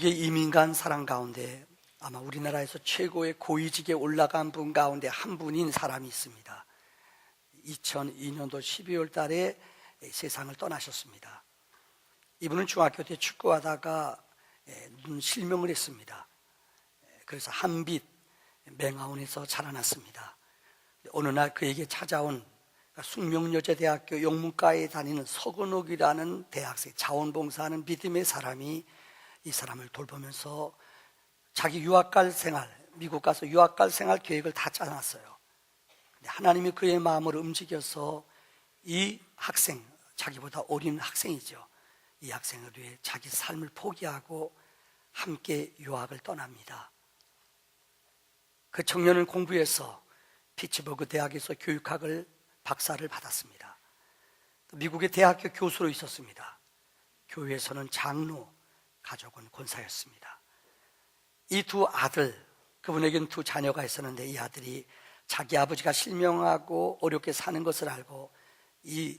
미국의 이민간 사람 가운데 아마 우리나라에서 최고의 고위직에 올라간 분 가운데 한 분인 사람이 있습니다. 2002년도 12월 달에 세상을 떠나셨습니다. 이분은 중학교 때 축구하다가 눈 실명을 했습니다. 그래서 한빛 맹아원에서 자라났습니다. 어느 날 그에게 찾아온 숙명여자대학교 영문과에 다니는 서건옥이라는 대학생, 자원봉사하는 믿음의 사람이 이 사람을 돌보면서 자기 유학갈 생활, 미국 가서 유학갈 생활 계획을 다 짜놨어요. 하나님이 그의 마음을 움직여서 이 학생, 자기보다 어린 학생이죠. 이 학생을 위해 자기 삶을 포기하고 함께 유학을 떠납니다. 그 청년은 공부해서 피츠버그 대학에서 교육학을 박사를 받았습니다. 미국의 대학교 교수로 있었습니다. 교회에서는 장로, 가족은 권사였습니다. 이 두 아들, 그분에게는 두 자녀가 있었는데 이 아들이 자기 아버지가 실명하고 어렵게 사는 것을 알고 이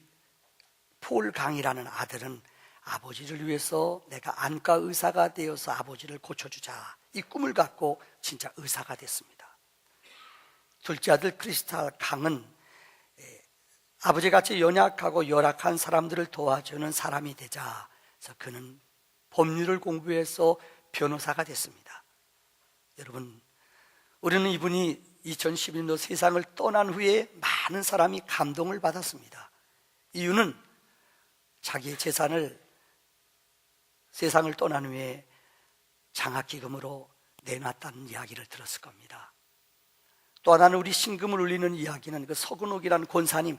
폴 강이라는 아들은 아버지를 위해서 내가 안과 의사가 되어서 아버지를 고쳐주자, 이 꿈을 갖고 진짜 의사가 됐습니다. 둘째 아들 크리스탈 강은 아버지같이 연약하고 열악한 사람들을 도와주는 사람이 되자 그래서 그는 법률을 공부해서 변호사가 됐습니다. 여러분, 우리는 이분이 2011년 세상을 떠난 후에 많은 사람이 감동을 받았습니다. 이유는 자기의 재산을 세상을 떠난 후에 장학기금으로 내놨다는 이야기를 들었을 겁니다. 또 하나는 우리 신금을 울리는 이야기는 그 서근옥이라는 권사님,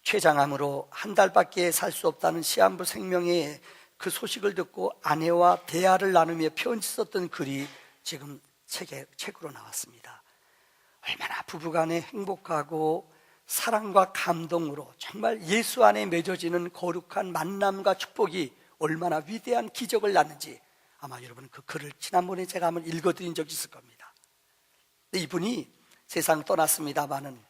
췌장암으로 한 달밖에 살 수 없다는 시한부 생명의 그 소식을 듣고 아내와 대화를 나누며 편지 썼던 글이 지금 책으로 나왔습니다. 얼마나 부부간에 행복하고 사랑과 감동으로 정말 예수 안에 맺어지는 거룩한 만남과 축복이 얼마나 위대한 기적을 낳는지 아마 여러분 그 글을 지난번에 제가 한번 읽어드린 적이 있을 겁니다. 이분이 세상 떠났습니다마는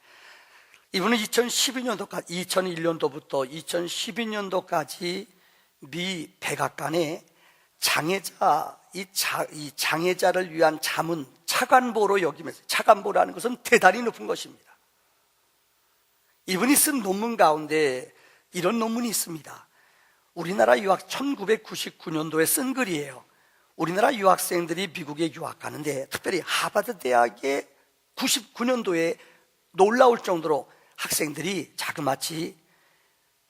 이분은 2001년도부터 2012년도까지 미 백악관에 장애자를 위한 자문, 차관보로 여기면서, 차관보라는 것은 대단히 높은 것입니다. 이분이 쓴 논문 가운데 이런 논문이 있습니다. 우리나라 유학 1999년도에 쓴 글이에요. 우리나라 유학생들이 미국에 유학 가는데 특별히 하버드 대학에 99년도에 놀라울 정도로 학생들이 자그마치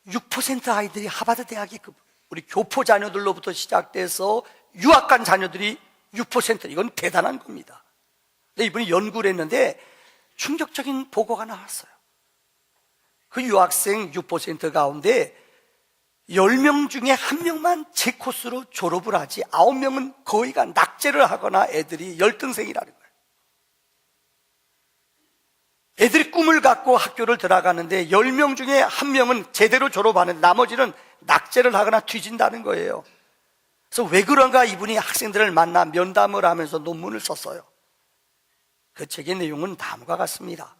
6% 아이들이 하버드 대학에 우리 교포 자녀들로부터 시작돼서 유학 간 자녀들이 6%, 이건 대단한 겁니다. 근데 이분이 연구를 했는데 충격적인 보고가 나왔어요. 그 유학생 6% 가운데 10명 중에 1명만 제 코스로 졸업을 하지 9명은 거의가 낙제를 하거나 애들이 열등생이라는 거예요. 애들이 꿈을 갖고 학교를 들어가는데 10명 중에 1명은 제대로 졸업하는, 나머지는 낙제를 하거나 뒤진다는 거예요. 그래서 왜 그런가 이분이 학생들을 만나 면담을 하면서 논문을 썼어요. 그 책의 내용은 다음과 같습니다.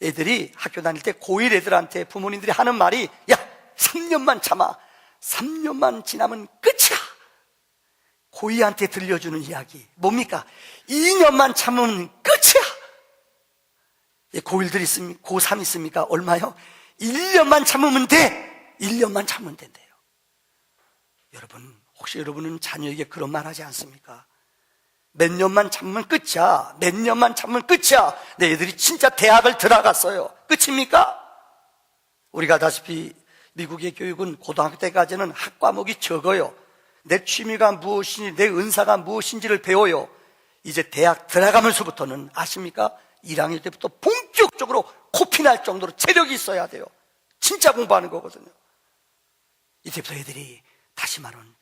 애들이 학교 다닐 때 고1 애들한테 부모님들이 하는 말이 야, 3년만 참아. 3년만 지나면 끝이야. 고2한테 들려주는 이야기 뭡니까? 2년만 참으면 끝이야. 고1들 있습니까? 고3 있습니까? 얼마요? 1년만 참으면 돼. 1년만 참으면 된대요. 여러분, 혹시 여러분은 자녀에게 그런 말 하지 않습니까? 몇 년만 참으면 끝이야. 몇 년만 참으면 끝이야. 내 애들이 진짜 대학을 들어갔어요. 끝입니까? 우리가 아다시피 미국의 교육은 고등학교 때까지는 학과목이 적어요. 내 취미가 무엇이니 내 은사가 무엇인지를 배워요. 이제 대학 들어가면서부터는 아십니까? 1학년 때부터 본격적으로 코피 날 정도로 체력이 있어야 돼요. 진짜 공부하는 거거든요. 이때부터 애들이 다시 말하면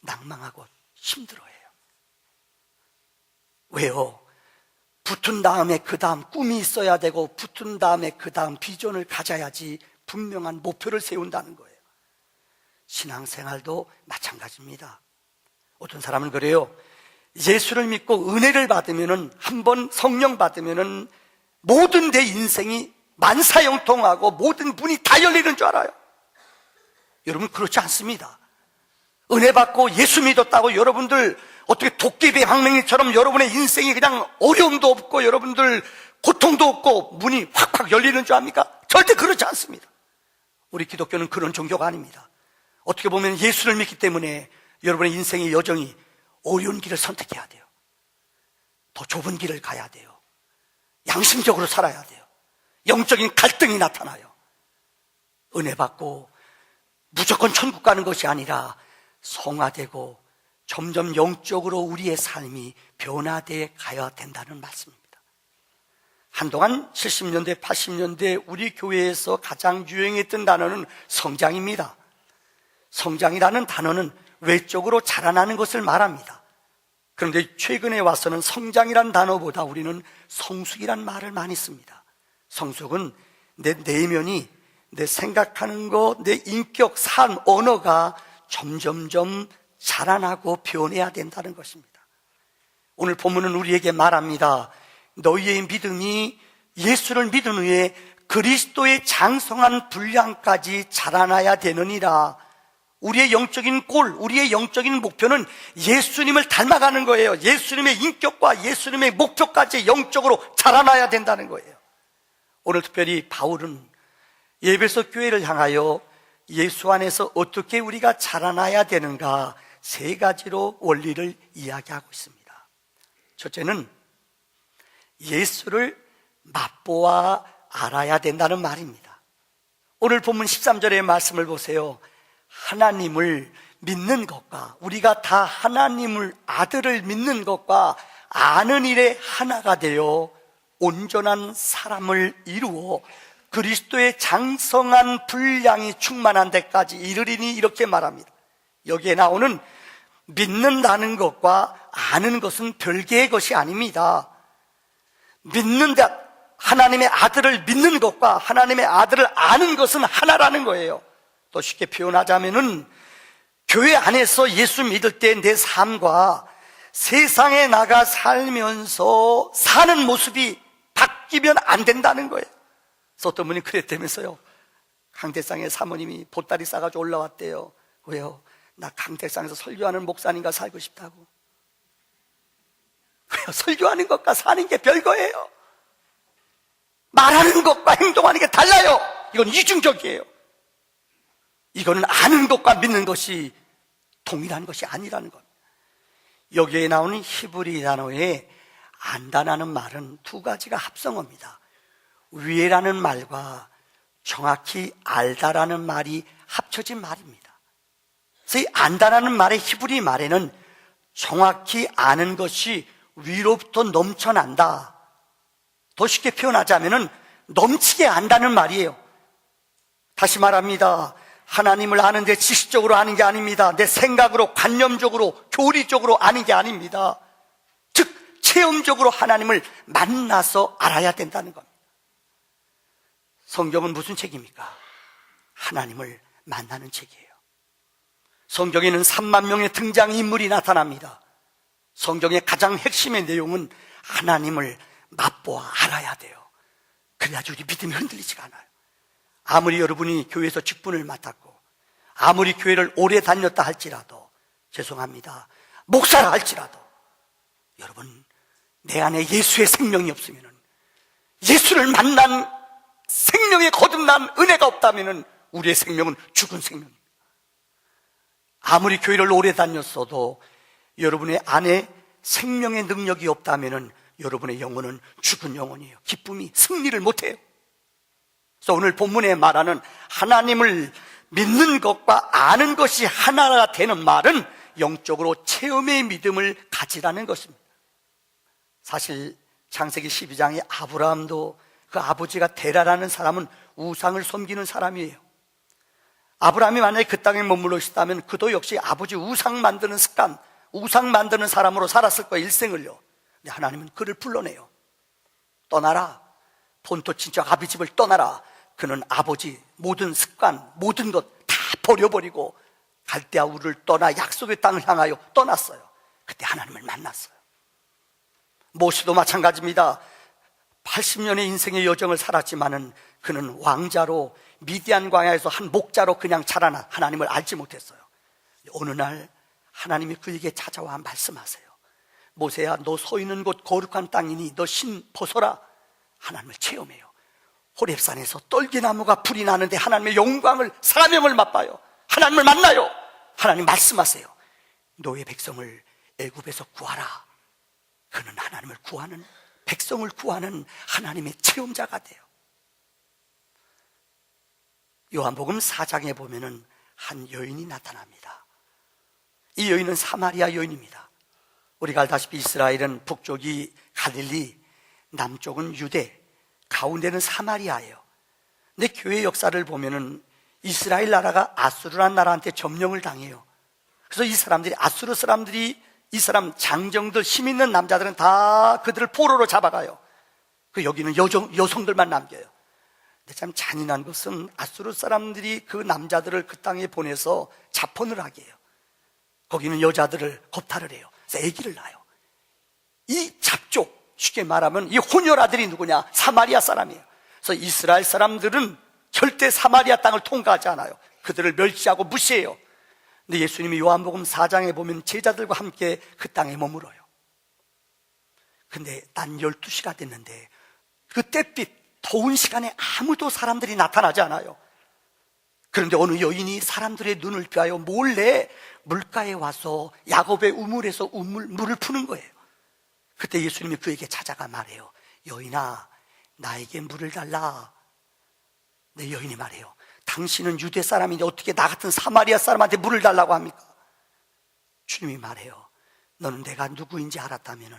낭망하고 힘들어해요. 왜요? 붙은 다음에 그 다음 꿈이 있어야 되고 붙은 다음에 그 다음 비전을 가져야지 분명한 목표를 세운다는 거예요. 신앙생활도 마찬가지입니다. 어떤 사람은 그래요. 예수를 믿고 은혜를 받으면은, 한번 성령 받으면은 모든 내 인생이 만사형통하고 모든 문이 다 열리는 줄 알아요. 여러분, 그렇지 않습니다. 은혜 받고 예수 믿었다고 여러분들 어떻게 도깨비 방맹이처럼 여러분의 인생이 그냥 어려움도 없고 여러분들 고통도 없고 문이 확확 열리는 줄 압니까? 절대 그렇지 않습니다. 우리 기독교는 그런 종교가 아닙니다. 어떻게 보면 예수를 믿기 때문에 여러분의 인생의 여정이 어려운 길을 선택해야 돼요. 더 좁은 길을 가야 돼요. 양심적으로 살아야 돼요. 영적인 갈등이 나타나요. 은혜 받고 무조건 천국 가는 것이 아니라 성화되고 점점 영적으로 우리의 삶이 변화되어 가야 된다는 말씀입니다. 한동안 70년대, 80년대 우리 교회에서 가장 유행했던 단어는 성장입니다. 성장이라는 단어는 외적으로 자라나는 것을 말합니다. 그런데 최근에 와서는 성장이란 단어보다 우리는 성숙이란 말을 많이 씁니다. 성숙은 내 내면이, 내 생각하는 것, 내 인격, 삶, 언어가 점점점 자라나고 변해야 된다는 것입니다. 오늘 본문은 우리에게 말합니다. 너희의 믿음이 예수를 믿은 후에 그리스도의 장성한 분량까지 자라나야 되느니라. 우리의 영적인 골, 우리의 영적인 목표는 예수님을 닮아가는 거예요. 예수님의 인격과 예수님의 목표까지 영적으로 자라나야 된다는 거예요. 오늘 특별히 바울은 에베소 교회를 향하여 예수 안에서 어떻게 우리가 자라나야 되는가 세 가지로 원리를 이야기하고 있습니다. 첫째는 예수를 맛보아 알아야 된다는 말입니다. 오늘 본문 13절의 말씀을 보세요. 하나님을 믿는 것과 우리가 다 하나님을 아들을 믿는 것과 아는 일에 하나가 되어 온전한 사람을 이루어 그리스도의 장성한 분량이 충만한 데까지 이르리니 이렇게 말합니다. 여기에 나오는 믿는다는 것과 아는 것은 별개의 것이 아닙니다. 믿는다, 하나님의 아들을 믿는 것과 하나님의 아들을 아는 것은 하나라는 거예요. 또 쉽게 표현하자면은 교회 안에서 예수 믿을 때 내 삶과 세상에 나가 살면서 사는 모습이 바뀌면 안 된다는 거예요. 그래서 어떤 분이 그랬다면서요. 강대상에 사모님이 보따리 싸가지고 올라왔대요. 왜요? 나 강대상에서 설교하는 목사님과 살고 싶다고. 왜요? 설교하는 것과 사는 게 별거예요. 말하는 것과 행동하는 게 달라요. 이건 이중적이에요. 이거는 아는 것과 믿는 것이 동일한 것이 아니라는 것. 여기에 나오는 히브리 단어에 안다라는 말은 두 가지가 합성어입니다. 위에라는 말과 정확히 알다라는 말이 합쳐진 말입니다. 그래서 이 안다라는 말의 히브리 말에는 정확히 아는 것이 위로부터 넘쳐난다. 더 쉽게 표현하자면은 넘치게 안다는 말이에요. 다시 말합니다. 하나님을 아는데 지식적으로 아는 게 아닙니다. 내 생각으로, 관념적으로, 교리적으로 아는 게 아닙니다. 즉 체험적으로 하나님을 만나서 알아야 된다는 겁니다. 성경은 무슨 책입니까? 하나님을 만나는 책이에요. 성경에는 3만 명의 등장인물이 나타납니다. 성경의 가장 핵심의 내용은 하나님을 맛보아 알아야 돼요. 그래야지 우리 믿음이 흔들리지가 않아요. 아무리 여러분이 교회에서 직분을 맡았고 아무리 교회를 오래 다녔다 할지라도, 죄송합니다, 목사라 할지라도 여러분 내 안에 예수의 생명이 없으면, 예수를 만난 생명에 거듭난 은혜가 없다면 우리의 생명은 죽은 생명입니다. 아무리 교회를 오래 다녔어도 여러분의 안에 생명의 능력이 없다면 여러분의 영혼은 죽은 영혼이에요. 기쁨이 승리를 못해요. 그래서 오늘 본문에 말하는 하나님을 믿는 것과 아는 것이 하나가 되는 말은 영적으로 체험의 믿음을 가지라는 것입니다. 사실 창세기 12장에 아브라함도 그 아버지가 데라라는 사람은 우상을 섬기는 사람이에요. 아브라함이 만약에 그 땅에 머물러 있었다면 그도 역시 아버지 우상 만드는 습관, 우상 만드는 사람으로 살았을 거예요, 일생을요. 근데 하나님은 그를 불러내요. 떠나라, 본토 친척 아비 집을 떠나라. 그는 아버지 모든 습관, 모든 것 다 버려버리고 갈대아 우르를 떠나 약속의 땅을 향하여 떠났어요. 그때 하나님을 만났어요. 모세도 마찬가지입니다. 80년의 인생의 여정을 살았지만은 그는 왕자로 미디안 광야에서 한 목자로 그냥 자라나 하나님을 알지 못했어요. 어느 날 하나님이 그에게 찾아와 말씀하세요. 모세야, 너 서 있는 곳 거룩한 땅이니 너 신 벗어라. 하나님을 체험해요. 호렙산에서 떨기나무가 불이 나는데 하나님의 영광을, 사명을 맛봐요. 하나님을 만나요. 하나님 말씀하세요. 너의 백성을 애굽에서 구하라. 그는 하나님을 구하는, 백성을 구하는 하나님의 체험자가 돼요. 요한복음 4장에 보면은 한 여인이 나타납니다. 이 여인은 사마리아 여인입니다. 우리가 알다시피 이스라엘은 북쪽이 갈릴리, 남쪽은 유대, 가운데는 사마리아예요. 근데 교회 역사를 보면은 이스라엘 나라가 아수르라는 나라한테 점령을 당해요. 그래서 이 사람들이, 아수르 사람들이, 이 사람 장정들, 힘 있는 남자들은 다 그들을 포로로 잡아가요. 그 여기는 여성들만 남겨요. 근데 참 잔인한 것은 아수르 사람들이 그 남자들을 그 땅에 보내서 자폰을 하게 해요. 거기는 여자들을 겁탈을 해요. 그래서 아기를 낳아요. 이 잡족, 쉽게 말하면 이 혼혈아들이 누구냐? 사마리아 사람이에요. 그래서 이스라엘 사람들은 절대 사마리아 땅을 통과하지 않아요. 그들을 멸시하고 무시해요. 근데 예수님이 요한복음 4장에 보면 제자들과 함께 그 땅에 머물어요. 근데 난 12시가 됐는데 그 잿빛 더운 시간에 아무도 사람들이 나타나지 않아요. 그런데 어느 여인이 사람들의 눈을 피하여 몰래 물가에 와서 야곱의 우물에서 물을 푸는 거예요. 그때 예수님이 그에게 찾아가 말해요. 여인아, 나에게 물을 달라. 네, 여인이 말해요. 당신은 유대 사람인데 어떻게 나 같은 사마리아 사람한테 물을 달라고 합니까? 주님이 말해요. 너는 내가 누구인지 알았다면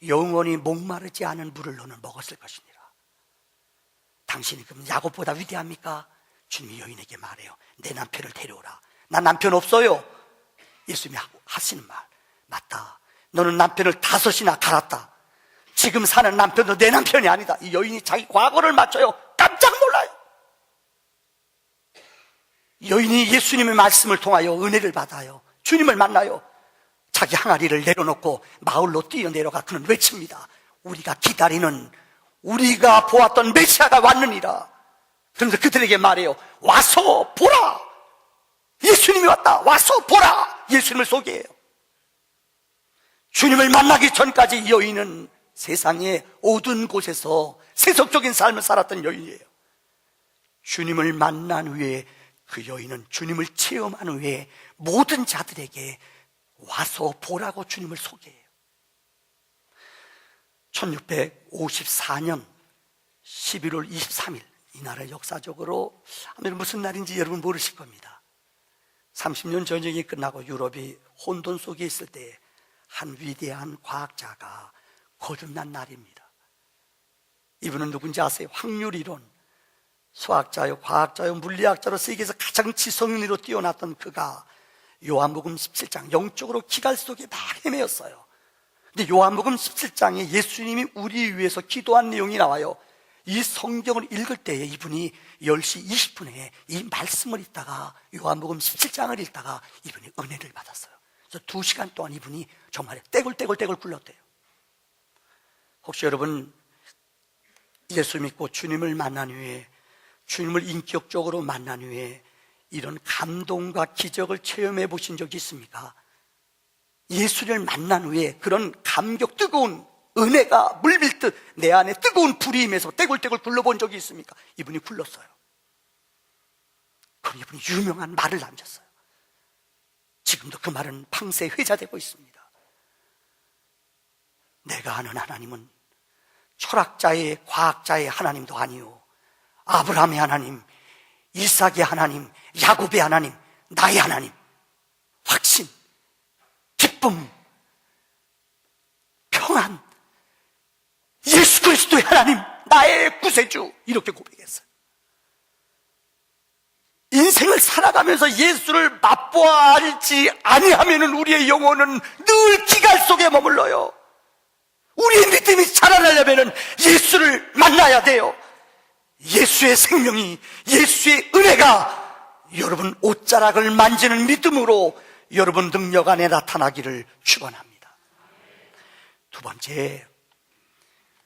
영원히 목마르지 않은 물을 너는 먹었을 것이니라. 당신이 그럼 야곱보다 위대합니까? 주님이 여인에게 말해요. 내 남편을 데려오라. 나 남편 없어요. 예수님이 하시는 말, 맞다. 너는 남편을 5이나 갈았다. 지금 사는 남편도 내 남편이 아니다. 이 여인이 자기 과거를 맞춰요. 깜짝 놀라요. 여인이 예수님의 말씀을 통하여 은혜를 받아요. 주님을 만나요. 자기 항아리를 내려놓고 마을로 뛰어내려가 그는 외칩니다. 우리가 기다리는, 우리가 보았던 메시아가 왔느니라. 그런데 그들에게 말해요. 와서 보라. 예수님이 왔다. 와서 보라. 예수님을 소개해요. 주님을 만나기 전까지 이 여인은 세상의 어두운 곳에서 세속적인 삶을 살았던 여인이에요. 주님을 만난 후에 그 여인은 주님을 체험한 후에 모든 자들에게 와서 보라고 주님을 소개해요. 1654년 11월 23일, 이 날은 역사적으로 아무래도 무슨 날인지 여러분 모르실 겁니다. 30년 전쟁이 끝나고 유럽이 혼돈 속에 있을 때 한 위대한 과학자가 거듭난 날입니다. 이분은 누군지 아세요? 확률이론, 수학자요, 과학자요, 물리학자로 세계에서 가장 지성인으로 뛰어났던 그가 요한복음 17장, 영적으로 기갈 속에 막 헤매었어요. 근데 요한복음 17장에 예수님이 우리 위해서 기도한 내용이 나와요. 이 성경을 읽을 때에 이분이 10시 20분에 이 말씀을 읽다가 요한복음 17장을 읽다가 이분이 은혜를 받았어요. 그래서 2시간 동안 이분이 정말 떼굴떼굴 굴렀대요. 혹시 여러분 예수 믿고 주님을 만난 후에, 주님을 인격적으로 만난 후에 이런 감동과 기적을 체험해 보신 적이 있습니까? 예수를 만난 후에 그런 감격, 뜨거운 은혜가 물밀듯 내 안에 뜨거운 불이 임해서 떼굴떼굴 굴러본 적이 있습니까? 이분이 굴렀어요. 그럼 이분이 유명한 말을 남겼어요. 지금도 그 말은 팡세 회자되고 있습니다. 내가 아는 하나님은 철학자의, 과학자의 하나님도 아니요, 아브라함의 하나님, 이삭의 하나님, 야곱의 하나님, 나의 하나님, 확신, 기쁨, 평안, 예수 그리스도의 하나님, 나의 구세주, 이렇게 고백했어요. 인생을 살아가면서 예수를 맛보아 알지 아니하면 우리의 영혼은 늘 기갈 속에 머물러요. 우리의 믿음이 자라나려면 예수를 만나야 돼요. 예수의 생명이, 예수의 은혜가 여러분 옷자락을 만지는 믿음으로 여러분 능력 안에 나타나기를 축원합니다. 두 번째,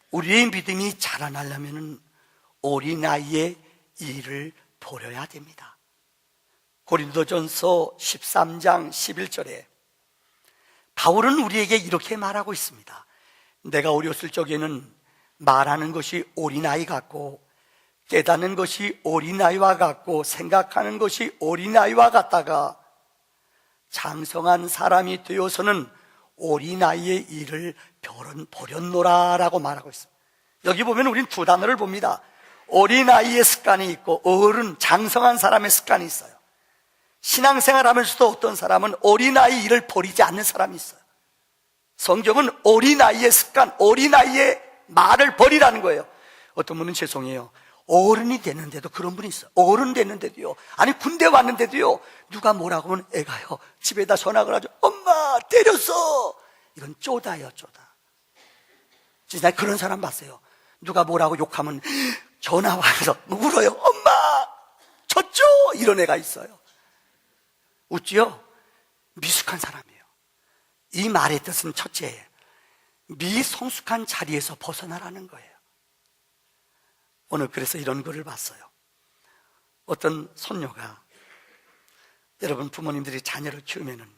우리의 믿음이 자라나려면 어린아이의 일을 버려야 됩니다. 고린도전서 13장 11절에 바울은 우리에게 이렇게 말하고 있습니다. 내가 어렸을 적에는 말하는 것이 어린아이 같고 깨닫는 것이 어린아이와 같고 생각하는 것이 어린아이와 같다가 장성한 사람이 되어서는 어린아이의 일을 버렸노라 라고 말하고 있습니다. 여기 보면 우리는 두 단어를 봅니다. 어린아이의 습관이 있고 어른, 장성한 사람의 습관이 있어요. 신앙생활 하면서도 어떤 사람은 어린아이 일을 버리지 않는 사람이 있어요. 성경은 어린아이의 습관, 어린아이의 말을 버리라는 거예요. 어떤 분은 죄송해요, 어른이 됐는데도 그런 분이 있어요. 어른 됐는데도요, 아니 군대 왔는데도요, 누가 뭐라고 하면 애가요 집에다 전화를 하죠. 엄마 때렸어. 이건 쪼다예요, 쪼다. 진짜 그런 사람 봤어요. 누가 뭐라고 욕하면 전화 와서 울어요. 엄마 졌죠? 이런 애가 있어요. 웃지요? 미숙한 사람이에요. 이 말의 뜻은 첫째, 미성숙한 자리에서 벗어나라는 거예요. 오늘 그래서 이런 글을 봤어요. 어떤 손녀가, 여러분 부모님들이 자녀를 키우면은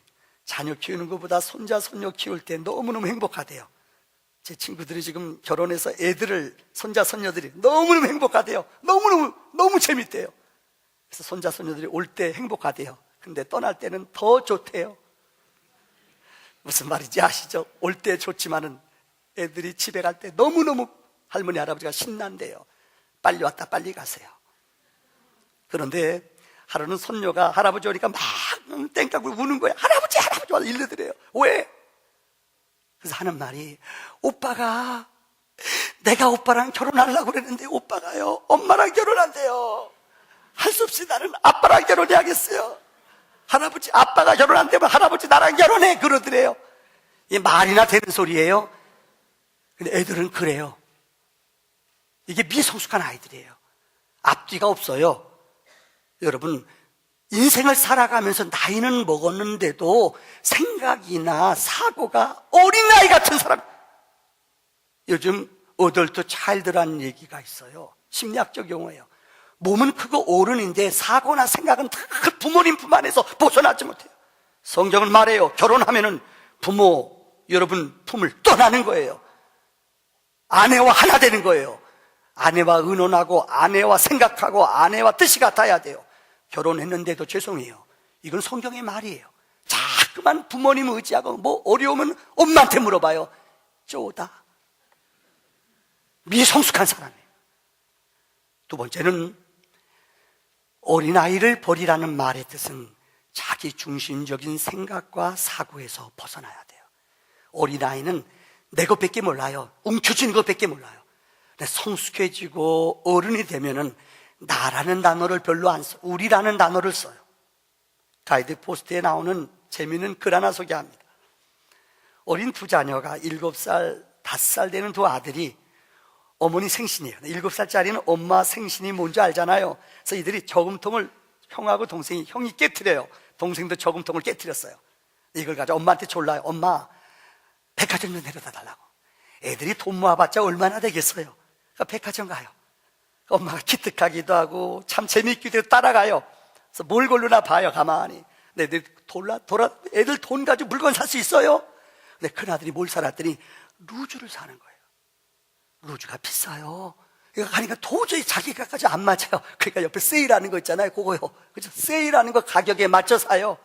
자녀 키우는 것보다 손자 손녀 키울 때 너무너무 행복하대요. 제 친구들이 지금 결혼해서 애들을, 손자 손녀들이 너무너무 행복하대요. 너무 재밌대요. 그래서 손자 손녀들이 올 때 행복하대요. 근데 떠날 때는 더 좋대요. 무슨 말인지 아시죠? 올 때 좋지만은 애들이 집에 갈 때 너무너무 할머니 할아버지가 신난대요. 빨리 왔다 빨리 가세요. 그런데 하루는 손녀가 할아버지 오니까 막 땡깡을 우는 거예요. 할아버지 와서 일러드려요. 왜? 그래서 하는 말이, 오빠가, 내가 오빠랑 결혼하려고 그랬는데 오빠가요 엄마랑 결혼한대요. 할 수 없이 나는 아빠랑 결혼해야겠어요. 할아버지, 아빠가 결혼 안 되면 할아버지 나랑 결혼해, 그러더래요. 이게 말이나 되는 소리예요? 근데 애들은 그래요. 이게 미성숙한 아이들이에요. 앞뒤가 없어요. 여러분, 인생을 살아가면서 나이는 먹었는데도 생각이나 사고가 어린아이 같은 사람. 요즘 어덜트 차일드라는 얘기가 있어요. 심리학적 용어예요. 몸은 크고 어른인데 사고나 생각은 다 부모님 품 안에서 벗어나지 못해요. 성경은 말해요. 결혼하면은 부모 여러분 품을 떠나는 거예요. 아내와 하나 되는 거예요. 아내와 의논하고 아내와 생각하고 아내와 뜻이 같아야 돼요. 결혼했는데도 죄송해요, 이건 성경의 말이에요. 자꾸만 부모님 의지하고 뭐 어려우면 엄마한테 물어봐요. 쪼다. 미성숙한 사람이에요. 두 번째는 어린아이를 버리라는 말의 뜻은 자기 중심적인 생각과 사고에서 벗어나야 돼요. 어린아이는 내 것밖에 몰라요. 움켜쥐는 것밖에 몰라요. 근데 성숙해지고 어른이 되면은 나라는 단어를 별로 안 써요. 우리라는 단어를 써요. 가이드 포스트에 나오는 재미있는 글 하나 소개합니다. 어린 두 자녀가 7살, 5살 되는 두 아들이 어머니 생신이에요. 7살짜리는 엄마 생신이 뭔지 알잖아요. 그래서 이들이 저금통을, 형하고 동생이, 형이 깨트려요. 동생도 저금통을 깨트렸어요. 이걸 가지고 엄마한테 졸라요. 엄마, 백화점 좀 데려다 달라고. 애들이 돈 모아봤자 얼마나 되겠어요. 그러니까 백화점 가요. 엄마가 기특하기도 하고 참 재미있기도 해서 따라가요. 그래서 뭘 고르나 봐요, 가만히. 근데 애들 돈 가지고 물건 살 수 있어요? 근데 큰아들이 뭘 사놨더니 루즈를 사는 거예요. 루즈가 비싸요. 그러니까 가니까 도저히 자기가까지 안 맞아요. 그러니까 옆에 세일하는 거 있잖아요, 그거요. 그죠? 세일하는 거 가격에 맞춰 사요.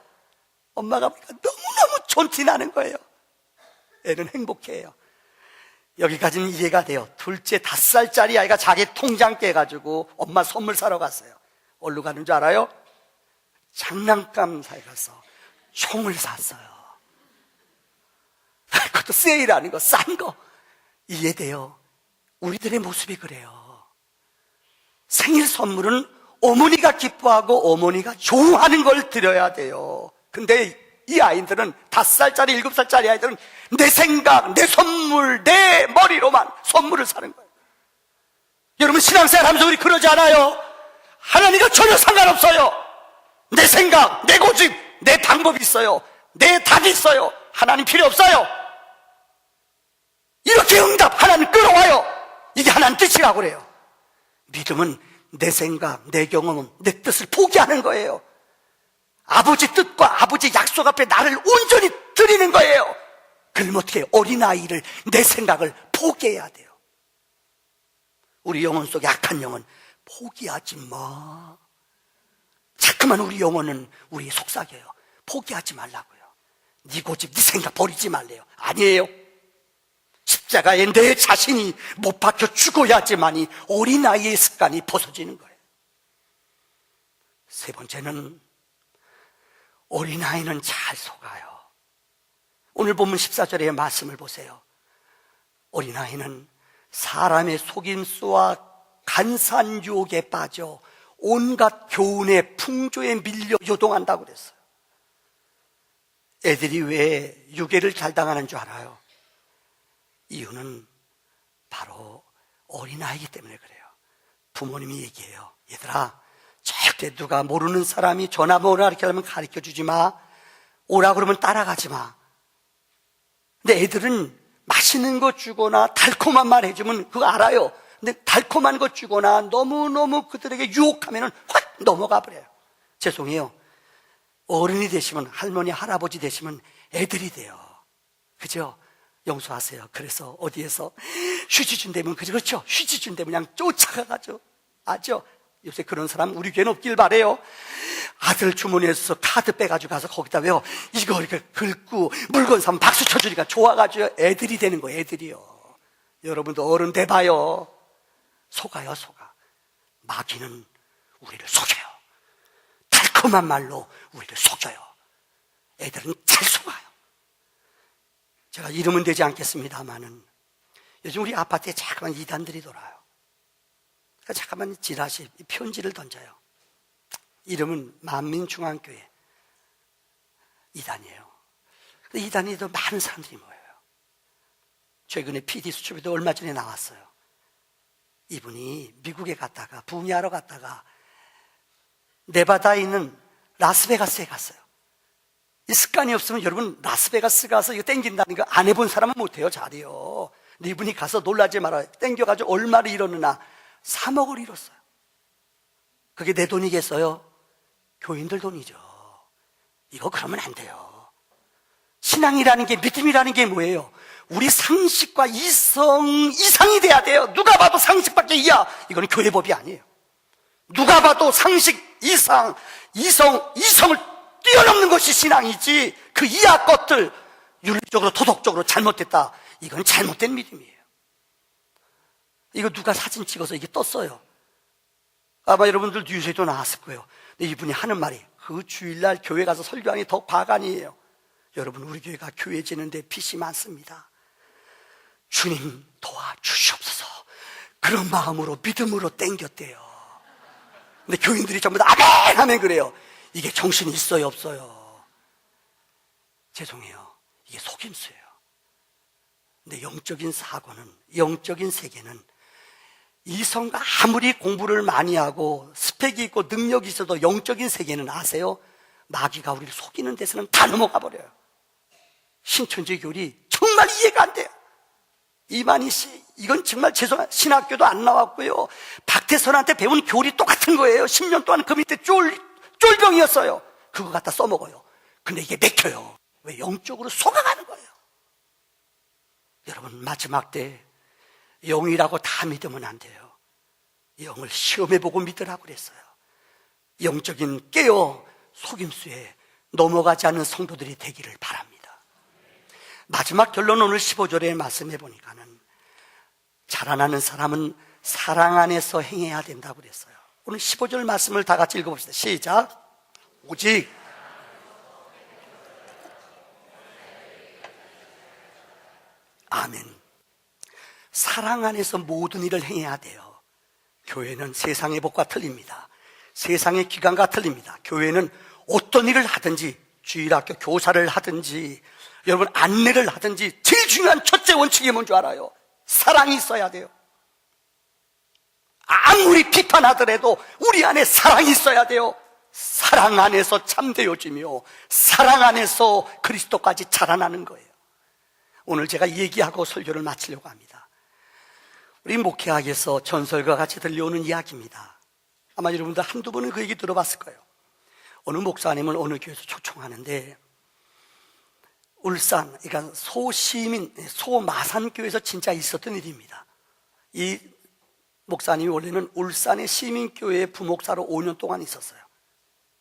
엄마가 보니까 너무너무 촌티 나는 거예요. 애는 행복해요. 여기까지는 이해가 돼요. 둘째 5살짜리 아이가 자기 통장 깨가지고 엄마 선물 사러 갔어요. 어디로 가는 줄 알아요? 장난감 사에 가서 총을 샀어요. 그것도 세일하는 거, 싼 거. 이해돼요. 우리들의 모습이 그래요. 생일 선물은 어머니가 기뻐하고 어머니가 좋아하는 걸 드려야 돼요. 근데 이 아이들은 5살짜리, 7살짜리 아이들은 내 생각, 내 선물, 내 머리로만 선물을 사는 거예요. 여러분, 신앙생활 하면서 우리 그러지 않아요? 하나님과 전혀 상관없어요. 내 생각, 내 고집, 내 방법이 있어요. 내 답이 있어요. 하나님 필요 없어요. 이렇게 응답, 하나님 끌어와요. 이게 하나님 뜻이라고 그래요. 믿음은 내 생각, 내 경험은 내 뜻을 포기하는 거예요. 아버지 뜻과 아버지 약속 앞에 나를 온전히 드리는 거예요. 그럼 어떻게 어린아이를, 내 생각을 포기해야 돼요. 우리 영혼 속에 악한 영은 포기하지 마. 자꾸만 우리 영혼은 우리 속삭여요. 포기하지 말라고요. 네 고집, 네 생각 버리지 말래요. 아니에요. 십자가에 내 자신이 못 박혀 죽어야지만이 어린아이의 습관이 벗어지는 거예요. 세 번째는 어린아이는 잘 속아요. 오늘 본문 14절의 말씀을 보세요. 어린아이는 사람의 속임수와 간사한 유혹에 빠져 온갖 교훈의 풍조에 밀려 요동한다고 그랬어요. 애들이 왜 유괴를 잘 당하는 줄 알아요? 이유는 바로 어린아이기 때문에 그래요. 부모님이 얘기해요. 얘들아, 절대 누가 모르는 사람이 전화번호 가르치려면 가르쳐주지 마. 오라 그러면 따라가지 마. 근데 애들은 맛있는 거 주거나 달콤한 말 해주면 그거 알아요. 근데 달콤한 거 주거나 너무너무 그들에게 유혹하면 확 넘어가 버려요. 죄송해요. 어른이 되시면, 할머니, 할아버지 되시면 애들이 돼요. 그죠? 용서하세요. 그래서 어디에서 휴지 준다면, 그렇죠? 휴지 준다면 그냥 쫓아가가죠. 아죠? 요새 그런 사람 우리 교회는 없길 바래요. 아들 주머니에서 카드 빼가지고 가서 거기다 왜요? 이거 이렇게 긁고 물건 사면 박수 쳐주니까 좋아가지고 애들이 되는 거예요. 애들이요. 여러분도 어른 돼봐요. 속아요, 속아. 마귀는 우리를 속여요. 달콤한 말로 우리를 속여요. 애들은 잘 속아요. 제가 이름은 되지 않겠습니다만은 요즘 우리 아파트에 자꾸만 이단들이 돌아요. 그러니까 잠깐만 지라시 편지를 던져요. 이름은 만민중앙교회 이단이에요. 이단에도 많은 사람들이 모여요. 최근에 PD 수첩에도 얼마 전에 나왔어요. 이분이 미국에 갔다가 부흥회하러 갔다가 네바다에 있는 라스베가스에 갔어요. 이 습관이 없으면 여러분 라스베가스 가서 이거 땡긴다는 거 안 해본 사람은 못해요. 잘해요. 근데 이분이 가서 놀라지 말아요. 땡겨가지고 얼마를 잃었느냐? 3억을 잃었어요. 그게 내 돈이겠어요? 교인들 돈이죠. 이거 그러면 안 돼요. 신앙이라는 게, 믿음이라는 게 뭐예요? 우리 상식과 이성 이상이 돼야 돼요. 누가 봐도 상식밖에 이하, 이거는 교회법이 아니에요. 누가 봐도 상식 이상, 이성을 뛰어넘는 것이 신앙이지, 그 이하 것들 윤리적으로 도덕적으로 잘못됐다, 이건 잘못된 믿음이에요. 이거 누가 사진 찍어서 이게 떴어요. 아마 여러분들 뉴스에도 나왔을 거예요. 근데 이분이 하는 말이, 그 주일날 교회 가서 설교하니 더 과간이에요. 여러분, 우리 교회가 교회 지는데 빚이 많습니다. 주님 도와주시옵소서. 그런 마음으로, 믿음으로 땡겼대요. 근데 교인들이 전부 다 아멘 하면 그래요. 이게 정신이 있어요, 없어요? 죄송해요. 이게 속임수예요. 근데 영적인 사고는, 영적인 세계는 이성과 아무리 공부를 많이 하고 스펙이 있고 능력이 있어도 영적인 세계는 아세요? 마귀가 우리를 속이는 데서는 다 넘어가 버려요. 신천지 교리 정말 이해가 안 돼요. 이만희 씨, 이건 정말 죄송해요. 신학교도 안 나왔고요. 박태선한테 배운 교리 똑같은 거예요. 10년 동안 그 밑에 쫄병이었어요. 그거 갖다 써먹어요. 근데 이게 맥혀요. 왜? 영적으로 속아가는 거예요. 여러분, 마지막 때 영이라고 다 믿으면 안 돼요. 영을 시험해보고 믿으라고 그랬어요. 영적인 깨어 속임수에 넘어가지 않는 성도들이 되기를 바랍니다. 마지막 결론, 오늘 15절에 말씀해 보니까는 자라나는 사람은 사랑 안에서 행해야 된다고 그랬어요. 오늘 15절 말씀을 다 같이 읽어봅시다. 시작. 오직 아멘. 사랑 안에서 모든 일을 행해야 돼요. 교회는 세상의 법과 틀립니다. 세상의 기관과 틀립니다. 교회는 어떤 일을 하든지, 주일학교 교사를 하든지, 여러분 안내를 하든지, 제일 중요한 첫째 원칙이 뭔지 알아요? 사랑이 있어야 돼요. 아무리 비판하더라도 우리 안에 사랑이 있어야 돼요. 사랑 안에서 참되어지며 사랑 안에서 그리스도까지 자라나는 거예요. 오늘 제가 얘기하고 설교를 마치려고 합니다. 우리 목회학에서 전설과 같이 들려오는 이야기입니다. 아마 여러분들 한두 번은 그 얘기 들어봤을 거예요. 어느 목사님을 어느 교회에서 초청하는데 울산, 그러니까 소시민, 소마산교에서 진짜 있었던 일입니다. 이 목사님이 원래는 울산의 시민교회 부목사로 5년 동안 있었어요.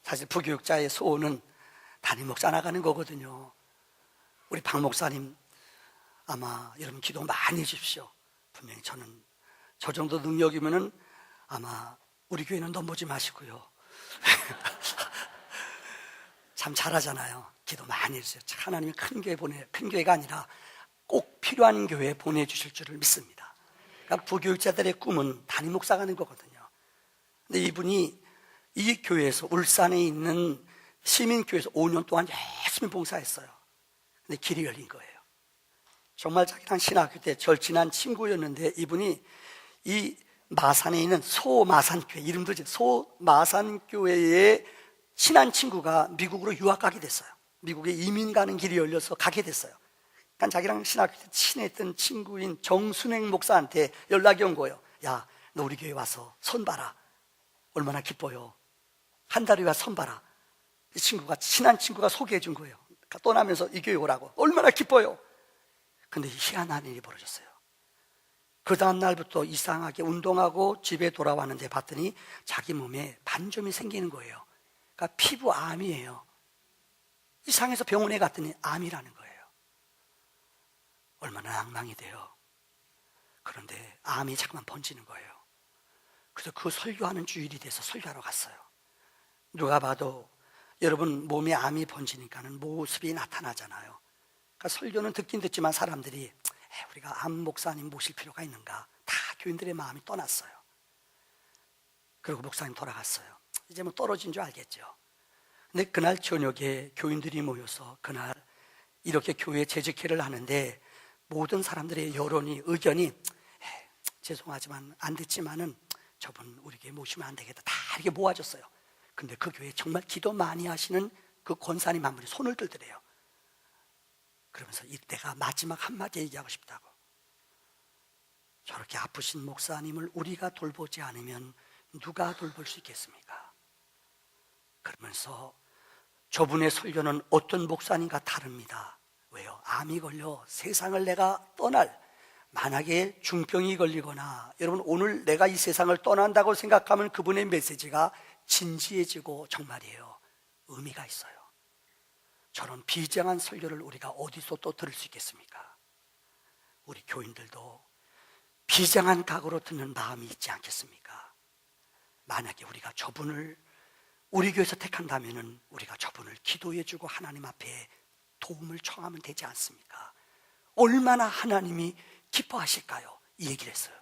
사실 부교육자의 소원은 담임 목사 나가는 거거든요. 우리 박 목사님 아마 여러분 기도 많이 해주십시오. 분명히 저는 저 정도 능력이면은 아마 우리 교회는 넘보지 마시고요. 참 잘하잖아요. 기도 많이 해주세요. 하나님이 큰 교회가 아니라 꼭 필요한 교회에 보내주실 줄을 믿습니다. 그러니까 부교육자들의 꿈은 담임 목사 가는 거거든요. 근데 이분이 이 교회에서, 울산에 있는 시민교회에서 5년 동안 열심히 봉사했어요. 근데 길이 열린 거예요. 정말 자기랑 신학교 때 절친한 친구였는데 이분이 이 마산에 있는 소마산교회, 이름도 소마산교회의 친한 친구가 미국으로 유학 가게 됐어요. 미국에 이민 가는 길이 열려서 가게 됐어요. 그러니까 자기랑 신학교 때 친했던 친구인 정순행 목사한테 연락이 온 거예요. 야, 너 우리 교회 와서 선 봐라. 얼마나 기뻐요. 한 달 후에 와서 선 봐라. 이 친구가, 친한 친구가 소개해 준 거예요. 그러니까 떠나면서 이 교회 오라고. 얼마나 기뻐요. 근데 희한한 일이 벌어졌어요. 그 다음 날부터 이상하게 운동하고 집에 돌아왔는데 봤더니 자기 몸에 반점이 생기는 거예요. 그러니까 피부암이에요. 이상해서 병원에 갔더니 암이라는 거예요. 얼마나 낭망이 돼요. 그런데 암이 자꾸만 번지는 거예요. 그래서 그 설교하는 주일이 돼서 설교하러 갔어요. 누가 봐도 여러분 몸에 암이 번지니까는 모습이 나타나잖아요. 그러니까 설교는 듣긴 듣지만 사람들이 우리가 암 목사님 모실 필요가 있는가, 다 교인들의 마음이 떠났어요. 그리고 목사님 돌아갔어요. 이제 뭐 떨어진 줄 알겠죠. 근데 그날 저녁에 교인들이 모여서 그날 이렇게 교회 재직회를 하는데 모든 사람들의 의견이 죄송하지만 안 됐지만은 저분 우리 교회 모시면 안 되겠다, 다 이렇게 모아졌어요. 근데 그 교회에 정말 기도 많이 하시는 그 권사님 한 분이 손을 들더래요. 그러면서 이때가 마지막 한마디 얘기하고 싶다고. 저렇게 아프신 목사님을 우리가 돌보지 않으면 누가 돌볼 수 있겠습니까? 그러면서 저분의 설교는 어떤 목사님과 다릅니다. 왜요? 암이 걸려 세상을 내가 만약에 중병이 걸리거나, 여러분 오늘 내가 이 세상을 떠난다고 생각하면 그분의 메시지가 진지해지고 정말이에요, 의미가 있어요. 저런 비장한 설교를 우리가 어디서 또 들을 수 있겠습니까? 우리 교인들도 비장한 각오로 듣는 마음이 있지 않겠습니까? 만약에 우리가 저분을 우리 교회에서 택한다면 우리가 저분을 기도해주고 하나님 앞에 도움을 청하면 되지 않습니까? 얼마나 하나님이 기뻐하실까요? 이 얘기를 했어요.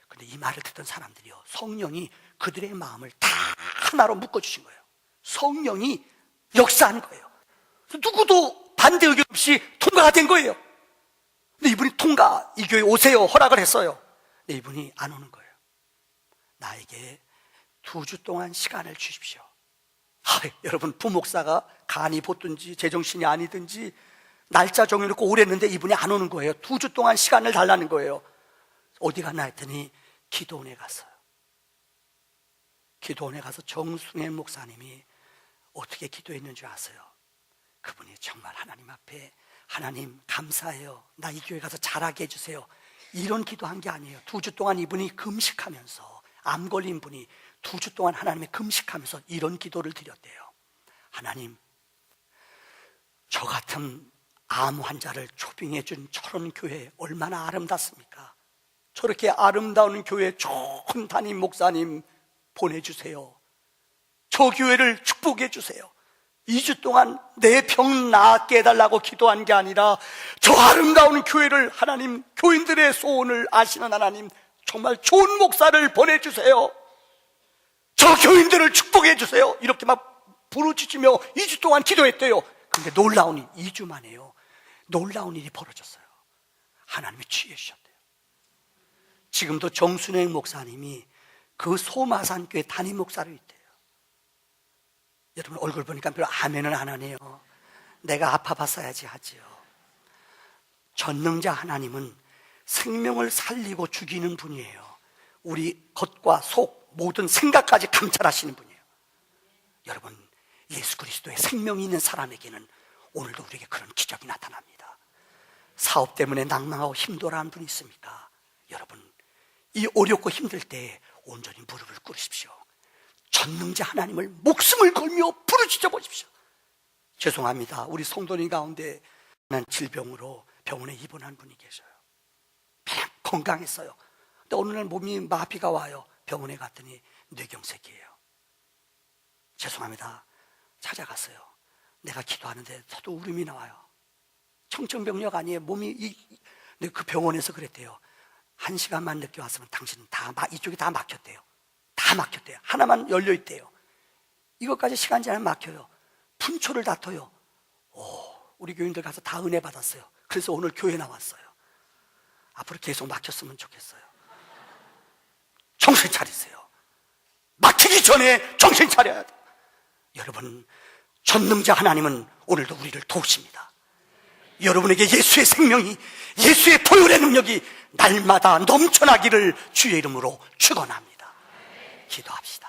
근데 이 말을 듣던 사람들이요, 성령이 그들의 마음을 다 하나로 묶어주신 거예요. 성령이 역사한 거예요. 누구도 반대 의견 없이 통과가 된 거예요. 근데 이분이 이 교회 오세요 허락을 했어요. 근데 이분이 안 오는 거예요. 나에게 2주 동안 시간을 주십시오. 여러분, 부목사가 간이 보든지 제정신이 아니든지 날짜 정해놓고 오랬는데 이분이 안 오는 거예요. 2주 동안 시간을 달라는 거예요. 어디 갔나 했더니 기도원에 갔어요. 기도원에 가서 정순혜 목사님이 어떻게 기도했는 줄 아세요? 그분이 정말 하나님 앞에, 하나님 감사해요, 나 이 교회 가서 잘하게 해주세요, 이런 기도한 게 아니에요. 2주 동안 이분이 금식하면서, 암 걸린 분이 2주 동안 하나님의 금식하면서 이런 기도를 드렸대요. 하나님, 저 같은 암 환자를 초빙해 준 저런 교회 얼마나 아름답습니까? 저렇게 아름다운 교회 좋은 담임 목사님 보내주세요. 저 교회를 축복해 주세요. 2주 동안 내 병 낫게 해달라고 기도한 게 아니라 저 아름다운 교회를, 하나님 교인들의 소원을 아시는 하나님, 정말 좋은 목사를 보내주세요. 저 교인들을 축복해 주세요. 이렇게 막 부르짖으며 2주 동안 기도했대요. 근데 놀라운 일, 2주 만에요, 놀라운 일이 벌어졌어요. 하나님이 취해 주셨대요. 지금도 정순행 목사님이 그 소마산교회 담임 목사로 있대요. 여러분 얼굴 보니까 별로 아멘은 안 하네요. 내가 아파봤어야지 하지요. 전능자 하나님은 생명을 살리고 죽이는 분이에요. 우리 겉과 속 모든 생각까지 감찰하시는 분이에요. 여러분, 예수 그리스도의 생명이 있는 사람에게는 오늘도 우리에게 그런 기적이 나타납니다. 사업 때문에 낭망하고 힘들어하는 분이 있습니까? 여러분, 이 어렵고 힘들 때 온전히 무릎을 꿇으십시오. 전능자 하나님을 목숨을 걸며 부르짖어 보십시오. 죄송합니다. 우리 성도님 가운데 난 질병으로 병원에 입원한 분이 계셔요. 그냥 건강했어요. 근데 어느 날 몸이 마비가 와요. 병원에 갔더니 뇌경색이에요. 죄송합니다. 찾아갔어요. 내가 기도하는데 저도 울음이 나와요. 청천벽력 아니에요. 몸이 그 병원에서 그랬대요. 1시간만 늦게 왔으면 당신은 이쪽이 다 막혔대요. 다 막혔대요. 하나만 열려있대요. 이것까지 시간 지나면 막혀요. 분초를 다퉈요. 우리 교인들 가서 다 은혜 받았어요. 그래서 오늘 교회 나왔어요. 앞으로 계속 막혔으면 좋겠어요. 정신 차리세요. 막히기 전에 정신 차려야 돼요. 여러분, 전능자 하나님은 오늘도 우리를 도우십니다. 여러분에게 예수의 생명이, 예수의 보혈의 능력이 날마다 넘쳐나기를 주의 이름으로 축원합니다. 기도합시다.